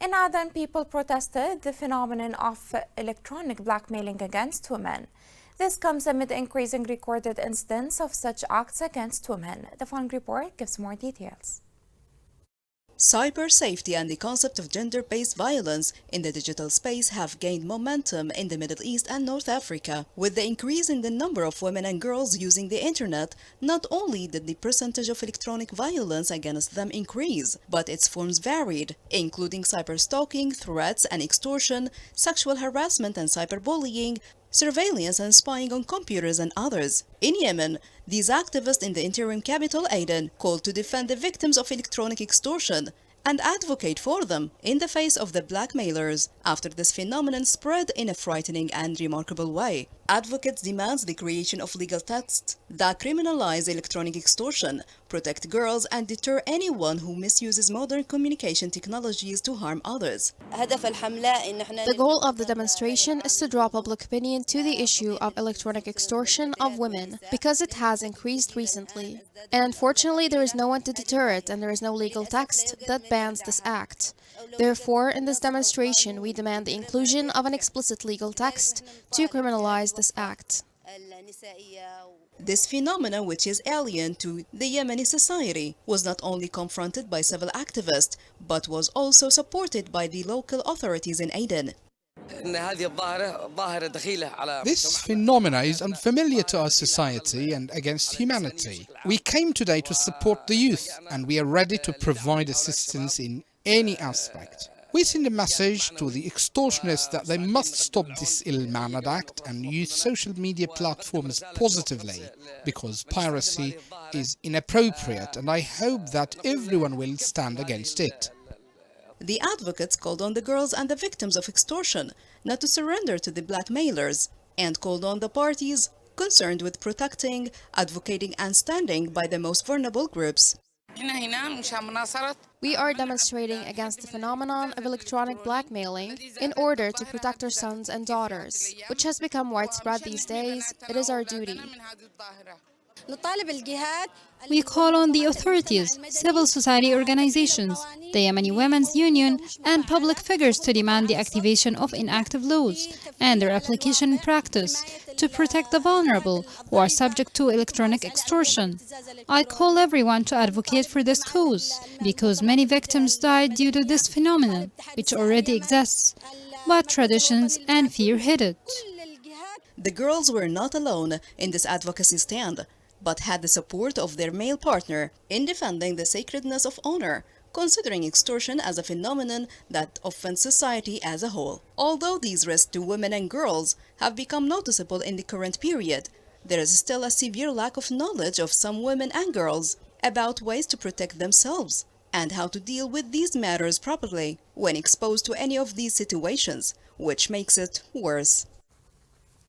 In Aden, people protested the phenomenon of electronic blackmailing against women. This comes amid increasing recorded incidents of such acts against women. The following report gives more details. Cyber safety and the concept of gender-based violence in the digital space have gained momentum in the Middle East and North Africa. With the increase in the number of women and girls using the internet, not only did the percentage of electronic violence against them increase, but its forms varied, including cyberstalking, threats and extortion, sexual harassment and cyberbullying, surveillance and spying on computers and others. In Yemen, these activists in the interim capital Aden called to defend the victims of electronic extortion and advocate for them in the face of the blackmailers after this phenomenon spread in a frightening and remarkable way. Advocates demand the creation of legal texts that criminalize electronic extortion, protect girls and deter anyone who misuses modern communication technologies to harm others. The goal of the demonstration is to draw public opinion to the issue of electronic extortion of women because it has increased recently. And unfortunately, there is no one to deter it and there is no legal text that bans this act. Therefore, in this demonstration, we demand the inclusion of an explicit legal text to criminalize this act. This phenomenon, which is alien to the Yemeni society, was not only confronted by civil activists, but was also supported by the local authorities in Aden. This phenomena is unfamiliar to our society and against humanity. We came today to support the youth, and we are ready to provide assistance in any aspect. We send a message to the extortionists that they must stop this ill-mannered act and use social media platforms positively, because piracy is inappropriate, and I hope that everyone will stand against it. The advocates called on the girls and the victims of extortion not to surrender to the blackmailers and called on the parties concerned with protecting, advocating and standing by the most vulnerable groups. We are demonstrating against the phenomenon of electronic blackmailing in order to protect our sons and daughters, which has become widespread these days. It is our duty. We call on the authorities, civil society organizations, the Yemeni Women's Union, and public figures to demand the activation of inactive laws and their application in practice to protect the vulnerable who are subject to electronic extortion. I call everyone to advocate for this cause because many victims died due to this phenomenon, which already exists, but traditions and fear hid it. The girls were not alone in this advocacy stand, but had the support of their male partner in defending the sacredness of honor, considering extortion as a phenomenon that offends society as a whole. Although these risks to women and girls have become noticeable in the current period, there is still a severe lack of knowledge of some women and girls about ways to protect themselves and how to deal with these matters properly when exposed to any of these situations, which makes it worse.